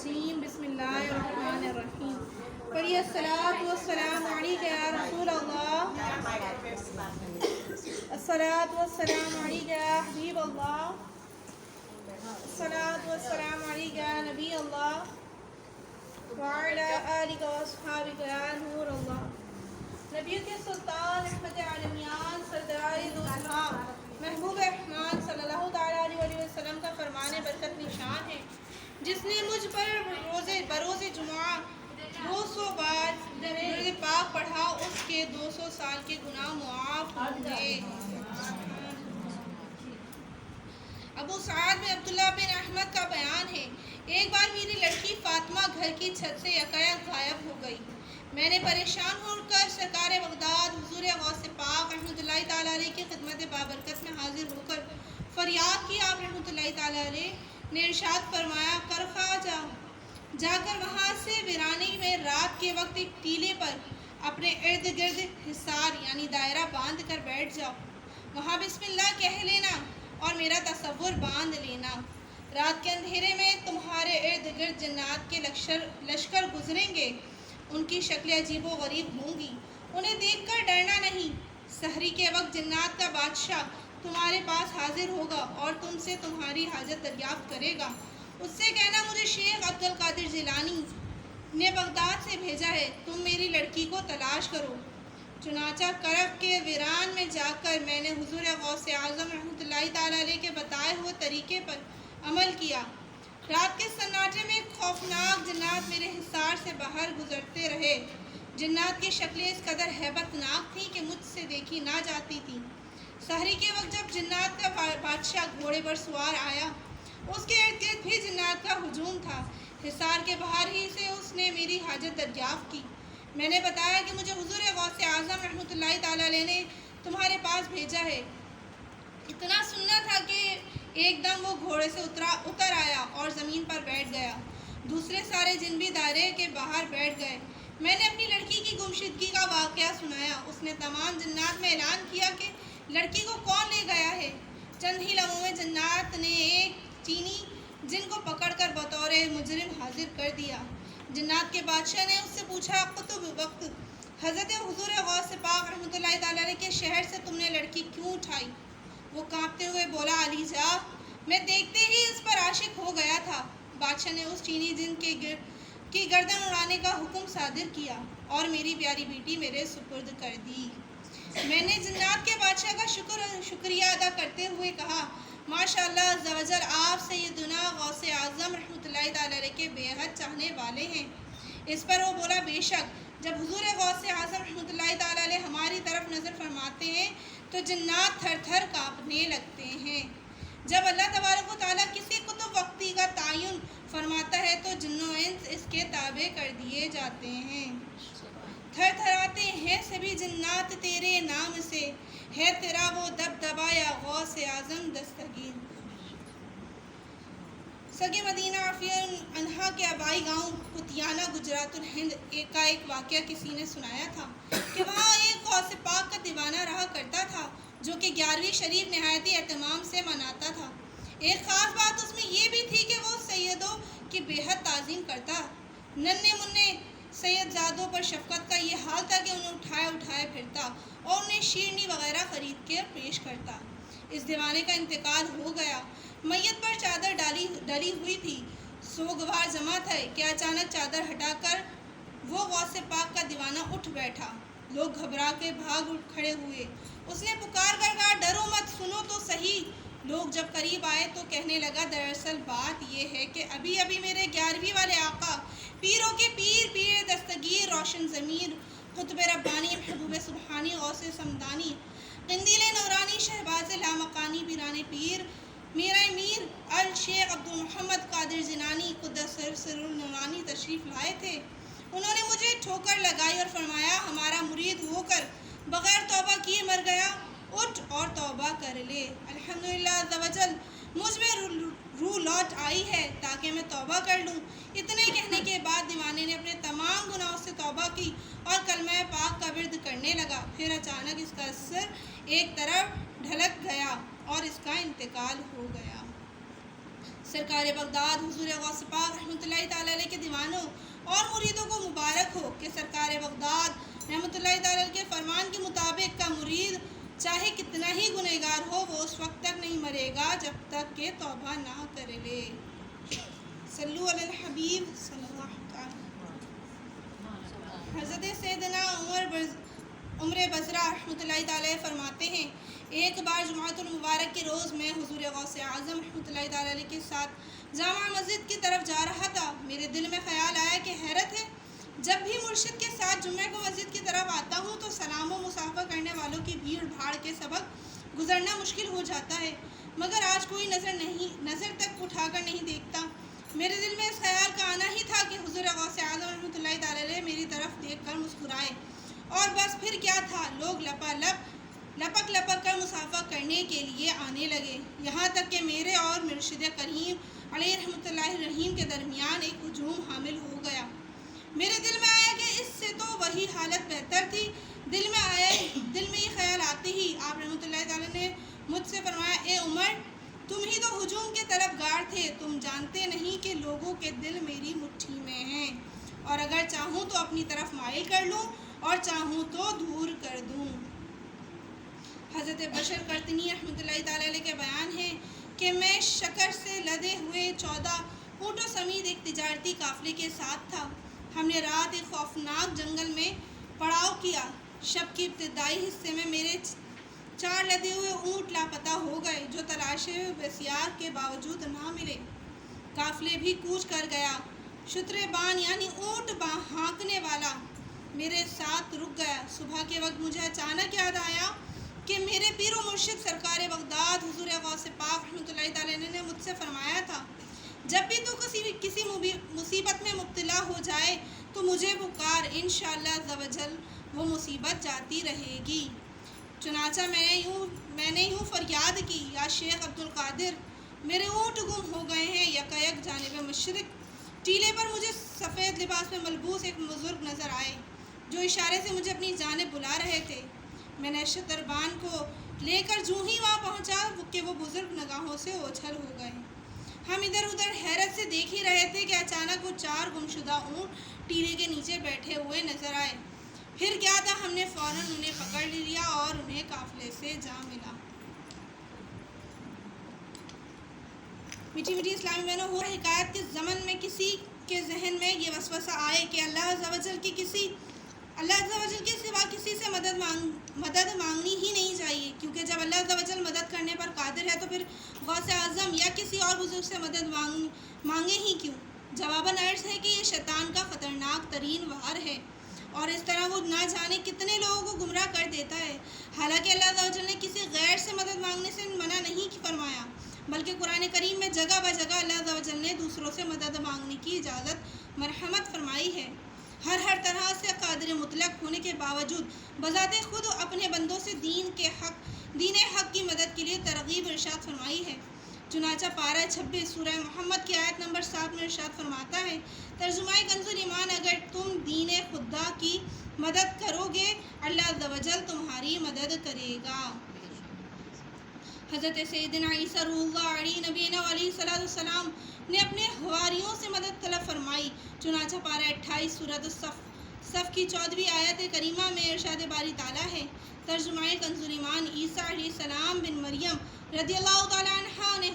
الرجیم بسم اللہ الرحمن الرحیم پڑھیے الصلاۃ والسلام علیک یا رسول اللہ، الصلاۃ والسلام علیک یا حبیب اللہ، الصلاۃ والسلام علیک یا نبی اللہ وعلی آلک واصحابک یا نور اللہ۔ نبی کے سلطان رحمت عالمیان سردار دو جہاں محبوب رحمان صلی اللہ تعالیٰ علیہ وسلم کا فرمان برکت نشان ہے، جس نے مجھ پر بروز جمعہ 200 بار درود پاک پڑھا، اس کے 200 سال کے گناہ معاف ہوں گے۔ ابو سعد میں عبداللہ بن احمد کا بیان ہے، ایک بار میری لڑکی فاطمہ گھر کی چھت سے یکایک غائب ہو گئی۔ میں نے پریشان ہو کر سرکار بغداد حضور غوث پاک رحمۃ اللہ تعالیٰ علیہ کی خدمت بابرکت میں حاضر ہو کر فریاد کی۔ آپ رحمۃ اللہ تعالیٰ علیہ نے ارشاد فرمایا، کرخا جا کر وہاں سے ویرانی میں رات کے وقت ایک ٹیلے پر اپنے ارد گرد حصار یعنی دائرہ باندھ کر بیٹھ جاؤ، وہاں بسم اللہ کہہ لینا اور میرا تصور باندھ لینا۔ رات کے اندھیرے میں تمہارے ارد گرد جنات کے لشکر گزریں گے، ان کی شکلیں عجیب و غریب ہوں گی، انہیں دیکھ کر ڈرنا نہیں۔ سحری کے وقت جنات کا بادشاہ تمہارے پاس حاضر ہوگا اور تم سے تمہاری حاجت دریافت کرے گا۔ اس سے کہنا، مجھے شیخ عبد القادر جیلانی نے بغداد سے بھیجا ہے، تم میری لڑکی کو تلاش کرو۔ چنانچہ کرخ کے ویران میں جا کر میں نے حضور غوث اعظم رحمۃ اللہ تعالیٰ علیہ کے بتائے ہوئے طریقے پر عمل کیا۔ رات کے سناٹے میں خوفناک جنات میرے حصار سے باہر گزرتے رہے۔ جنات کی شکلیں اس قدر ہیبت ناک تھیں کہ مجھ سے دیکھی نہ جاتی تھیں۔ سحری کے وقت جب جنات کا بادشاہ گھوڑے پر سوار آیا، اس کے ارد گرد بھی جنات کا ہجوم تھا۔ حصار کے باہر ہی سے اس نے میری حاجت دریافت کی۔ میں نے بتایا کہ مجھے حضور غوث اعظم رحمۃ اللہ تعالیٰ علیہ نے تمہارے پاس بھیجا ہے۔ اتنا سننا تھا کہ ایک دم وہ گھوڑے سے اتر آیا اور زمین پر بیٹھ گیا۔ دوسرے سارے جن بھی دائرے کے باہر بیٹھ گئے۔ میں نے اپنی لڑکی کی گمشدگی کا واقعہ سنایا۔ اس نے تمام جنات میں اعلان کیا کہ لڑکی کو کون لے گیا ہے۔ چند ہی لمحوں میں جنات نے ایک چینی جن کو پکڑ کر بطور مجرم حاضر کر دیا۔ جنات کے بادشاہ نے اس سے پوچھا، قطب وقت حضرت حضور غوث پاک رحمۃ اللہ تعالیٰ علیہ کے شہر سے تم نے لڑکی کیوں اٹھائی؟ وہ کانپتے ہوئے بولا، علی جا، میں دیکھتے ہی اس پر عاشق ہو گیا تھا۔ بادشاہ نے اس چینی جن کی گردن اڑانے کا حکم صادر کیا اور میری پیاری بیٹی میرے سپرد کر دی۔ میں نے جنات کے بادشاہ کا شکریہ ادا کرتے ہوئے کہا، ماشاء اللہ عز و جل، آپ سیدنا غوث اعظم رحمۃ اللہ تعالیٰ علیہ کے بے حد چاہنے والے ہیں۔ اس پر وہ بولا، بے شک جب حضور غوث اعظم رحمۃ اللہ تعالیٰ علیہ ہماری طرف نظر فرماتے ہیں تو جنات تھر تھر کانپنے لگتے ہیں۔ جب اللہ تبارک و تعالیٰ کسی قطب وقتی کا تعین فرماتا ہے تو جن و انس اس کے تابع کر دیے جاتے ہیں۔ تھر تھراتے ہیں سبھی جنات تیرے نام سے، ہے تیرا وہ دبدبا یا غوث اعظم دستگیر۔ سگے مدینہ عافیہ انہا کے آبائی گاؤں کتیانہ گجرات الہند کا ایک واقعہ کسی نے سنایا تھا کہ وہاں ایک غوث پاک کا دیوانہ رہا کرتا تھا جو کہ 11ویں شریف نہایتی اہتمام سے مناتا تھا۔ ایک خاص بات اس میں یہ بھی تھی کہ وہ سیدوں کی بے حد تعظیم کرتا۔ ننھے منھے سید زادوں پر شفقت کا یہ حال تھا کہ انہیں اٹھائے پھرتا اور انہیں شیرنی وغیرہ خرید کے پیش کرتا۔ اس دیوانے کا انتقال ہو گیا۔ میت پر چادر ڈلی ہوئی تھی، سوگوار جمع تھے کہ اچانک چادر ہٹا کر وہ غوث پاک کا دیوانہ اٹھ بیٹھا۔ لوگ گھبرا کے بھاگ کھڑے ہوئے۔ اس نے پکار کر کہا، ڈرو مت، سنو تو صحیح۔ لوگ جب قریب آئے تو کہنے لگا، دراصل بات یہ ہے کہ ابھی میرے 11ویں والے آقا، پیروں کے پیر دستگیر روشن ضمیر قطب ربانی محبوب سبحانی غوث سمدانی قندیل نورانی شہباز لامکانی پیران پیر میرا میر الشیخ عبد محمد قادر جیلانی قدس سر النورانی تشریف لائے تھے۔ انہوں نے مجھے ٹھوکر لگائی اور فرمایا، ہمارا مرید ہو کر بغیر توبہ کیے مر گیا، اٹھ اور توبہ کر لے۔ الحمدللہ عز و جل، مجھ میں روح لوٹ آئی ہے تاکہ میں توبہ کر لوں۔ اتنے کہنے کے بعد دیوانے نے اپنے تمام گناہوں سے توبہ کی اور کلمہ پاک کا ورد کرنے لگا۔ پھر اچانک اس کا سر ایک طرف ڈھلک گیا اور اس کا انتقال ہو گیا۔ سرکار بغداد حضور غوث پاک رحمۃ اللہ تعالیٰ علیہ کے دیوانوں اور مریدوں کو مبارک ہو کہ سرکار بغداد رحمۃ اللہ تعالیٰ علیہ کے فرمان کے مطابق کا مرید چاہے کتنا ہی گنہگار ہو وہ اس وقت تک نہیں مرے گا جب تک کہ توبہ نہ کر لے۔ صلو علی الحبیب صلی اللہ علیہ وسلم۔ حضرت سیدنا عمر بزرہ رحمۃ اللہ تعالیٰ فرماتے ہیں ایک بار جمعۃ المبارک کے روز میں حضور غوث اعظم رحمۃ اللہ تعالیٰ علیہ کے ساتھ جامع مسجد کی طرف جا رہا تھا۔ میرے دل میں خیال آیا کہ حیرت ہے، جب بھی مرشد کے ساتھ جمعہ کو مسجد کی طرف آتا ہوں تو سلام و مصافحہ کرنے والوں کی بھیڑ بھاڑ کے سبب گزرنا مشکل ہو جاتا ہے، مگر آج کوئی نظر تک اٹھا کر نہیں دیکھتا۔ میرے دل میں اس خیال کا آنا ہی تھا کہ حضور غوث اعظم رحمۃ اللہ تعالیٰ علیہ میری طرف دیکھ کر مسکرائے، اور بس پھر کیا تھا، لوگ لپک کر مصافحہ کرنے کے لیے آنے لگے، یہاں تک کہ میرے اور مرشد کریم علیہ رحمۃ اللہ الرحیم کے درمیان ایک ہجوم حامل ہو گیا۔ میرے دل میں آیا کہ اس سے تو وہی حالت بہتر تھی۔ دل میں یہ خیال آتے ہی آپ رحمۃ اللہ تعالیٰ نے مجھ سے فرمایا، اے عمر، تم ہی تو ہجوم کے طلبگار تھے، تم جانتے نہیں کہ لوگوں کے دل میری مٹھی میں ہیں، اور اگر چاہوں تو اپنی طرف مائل کر لوں اور چاہوں تو دور کر دوں۔ حضرت بشر قرطنی رحمۃ اللہ تعالیٰ علیہ کے بیان ہے کہ میں شکر سے لدے ہوئے 14 اونٹوں سمیت ایک تجارتی قافلے کے ساتھ تھا۔ ہم نے رات ایک خوفناک جنگل میں پڑاؤ کیا۔ شب کے ابتدائی حصے میں میرے 4 لدے ہوئے اونٹ لاپتہ ہو گئے جو تلاش بسیار کے باوجود نہ ملے۔ قافلے بھی کوچ کر گیا۔ شتربان یعنی اونٹ ہانکنے والا میرے ساتھ رک گیا۔ صبح کے وقت مجھے اچانک یاد آیا کہ میرے پیر و مرشد سرکار بغداد حضور غوث پاک رحمۃ اللہ تعالیٰ نے مجھ سے فرمایا تھا، جب بھی تو کسی مصیبت میں مبتلا ہو جائے تو مجھے پکار، انشاءاللہ عز و جل وہ مصیبت جاتی رہے گی۔ چنانچہ میں نے یوں فریاد کی، یا شیخ عبدالقادر، میرے اونٹ گم ہو گئے ہیں۔ یکایک جانب مشرق ٹیلے پر مجھے سفید لباس میں ملبوس ایک بزرگ نظر آئے جو اشارے سے مجھے اپنی جانب بلا رہے تھے۔ میں نے شتربان کو لے کر جوں ہی وہاں پہنچا کہ وہ بزرگ نگاہوں سے اوجھل ہو گئے۔ ہم ادھر ادھر حیرت سے دیکھ ہی رہے تھے کہ اچانک وہ 4 گمشدہ اونٹ ٹیلے کے نیچے بیٹھے ہوئے نظر آئے۔ پھر کیا تھا، ہم نے فوراً انہیں پکڑ لیا اور انہیں قافلے سے جا ملا۔ میٹھی میٹھی اسلامی بہنوں، ہو حکایت کے زمن میں کسی کے ذہن میں یہ وسوسہ آئے کہ اللہ عز و جل کے سوا کسی سے مدد مانگنی ہی نہیں چاہیے، کیونکہ جب اللہ عز و جل مدد کرنے پر قادر ہے تو پھر غوث اعظم یا کسی اور بزرگ سے مدد مانگے ہی کیوں؟ جواباً عرض ہے کہ یہ شیطان کا خطرناک ترین وار ہے، اور اس طرح وہ نہ جانے کتنے لوگوں کو گمراہ کر دیتا ہے۔ حالانکہ اللہ عز و جل نے کسی غیر سے مدد مانگنے سے منع نہیں فرمایا، بلکہ قرآن کریم میں جگہ بہ جگہ اللہ عز و جل نے دوسروں سے مدد مانگنے کی اجازت مرحمت فرمائی ہے۔ ہر طرح سے قادر مطلق ہونے کے باوجود بذات خود اپنے بندوں سے دین حق کی مدد کے لیے ترغیب ارشاد فرمائی ہے۔ چنانچہ پارہ 26 سورہ محمد کی آیت نمبر 7 میں ارشاد فرماتا ہے، ترجمہ کنز ایمان، اگر تم دین خدا کی مدد کرو گے اللہ عز و جل تمہاری مدد کرے گا۔ حضرت سیدنا عیسیٰ روح اللہ علیہ نبینا علیہ صلاۃ السلام نے اپنے حواریوں سے مدد طلب فرمائی۔ چنانچہ پارہ 28 سورۃ الصف کی 14ویں آیت کریمہ میں ارشاد باری تعالیٰ ہے، ترجمہ کنز ایمان، عیسیٰ علیہ السلام بن مریم رضی اللہ تعالیٰ عنہ نے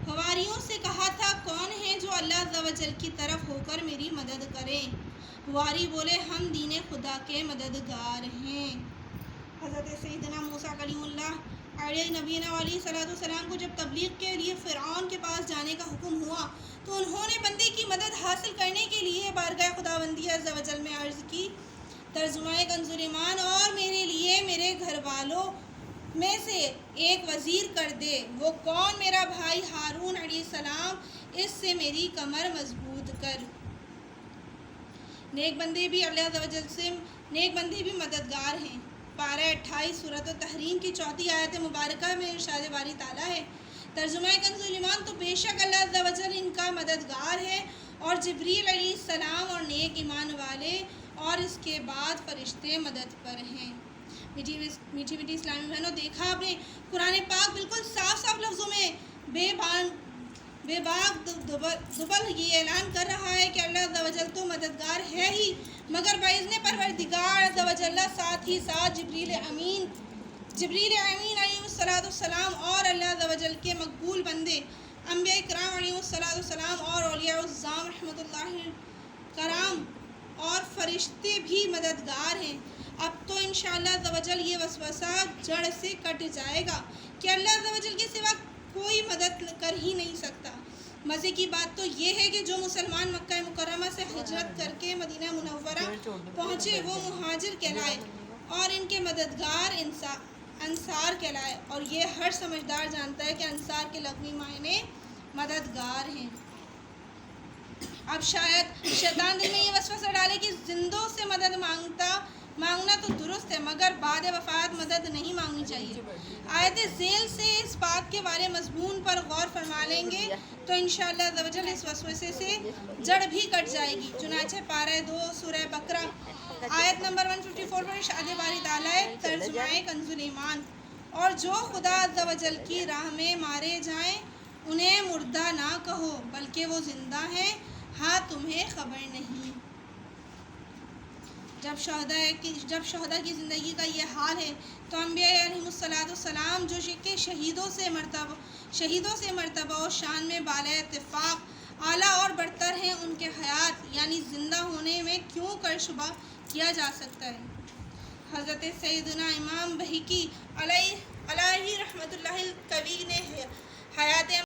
حواریوں سے کہا تھا، کون ہے جو اللہ عز و جل کی طرف ہو کر میری مدد کرے؟ حواری بولے، ہم دین خدا کے مددگار ہیں۔ حضرت سیدنا موسیٰ کلیم اللہ علیہ نبینا علیہ صلاۃ السلام کو جب تبلیغ کے لیے فرعون کے پاس جانے کا حکم ہوا تو انہوں نے بندے کی مدد حاصل کرنے کے لیے بارگاہ خداوندی عز و جل میں عرض کی، ترجمہ کنز ایمان، اور میرے لیے میرے گھر والوں میں سے ایک وزیر کر دے۔ وہ کون؟ میرا بھائی ہارون علیہ السلام، اس سے میری کمر مضبوط کر۔ نیک بندے بھی اللہ عز و جل سے مددگار ہیں۔ پارہ 28 سورۃ التحریم کی 4 آیت مبارکہ میں ارشاد باری تعالیٰ ہے، ترجمہ کنز ایمان، تو بے شک اللہ عز و جل ان کا مددگار ہے، اور جبریل علیہ السلام اور نیک ایمان والے اور اس کے بعد فرشتے مدد پر ہیں۔ میٹھی میٹھی اسلامی بہنوں، دیکھا آپ نے قرآن پاک بالکل صاف لفظوں میں بے باک دبل یہ اعلان کر رہا ہے کہ اللہ عز و جل تو مددگار ہے ہی، مگر باذن پروردگار عز و جل ساتھ ہی ساتھ جبریل امین علیہ السلام اور اللہ عز و جل کے مقبول بندے انبیاء کرام علیہ السلام اور اولیاء الزام رحمۃ اللہ کرام اور فرشتے بھی مددگار ہیں۔ اب تو انشاءاللہ عز و جل یہ وسوسہ جڑ سے کٹ جائے گا کہ اللہ عز و جل کے سوا کوئی مدد کر ہی نہیں سکتا۔ مزے کی بات تو یہ ہے کہ جو مسلمان مکہ مکرمہ سے ہجرت کر کے مدینہ منورہ پہنچے وہ مہاجر کہلائے اور ان کے مددگار انصار کہلائے، اور یہ ہر سمجھدار جانتا ہے کہ انصار کے لغوی معنی مددگار ہیں۔ اب شاید شیطان دل میں یہ وسوسہ ڈالے کہ زندوں سے مدد مانگنا تو درست ہے، مگر بعد وفات مدد نہیں مانگنی چاہیے۔ آیت ذیل سے اس بات کے والے مضمون پر غور فرما لیں گے تو انشاءاللہ عز و جل اس وسوسے سے جڑ بھی کٹ جائے گی۔ چنانچہ پارہ 2 سورہ بقرہ آیت نمبر 154 پر ارشاد باری تعالیٰ ہے، ترجمہ کنز ایمان، اور جو خدا عز و جل کی راہ میں مارے جائیں انہیں مردہ نہ کہو بلکہ وہ زندہ ہیں، ہاں تمہیں خبر نہیں۔ جب شہداء کی زندگی کا یہ حال ہے تو انبیاء علیہ السلام جو کہ شہیدوں سے مرتبہ و شان میں بالا اتفاق اعلیٰ اور برتر ہیں، ان کے حیات یعنی زندہ ہونے میں کیوں کر شبہ کیا جا سکتا ہے؟ حضرت سیدنا امام بہقی علیہ رحمۃ اللہ القوی نے حیات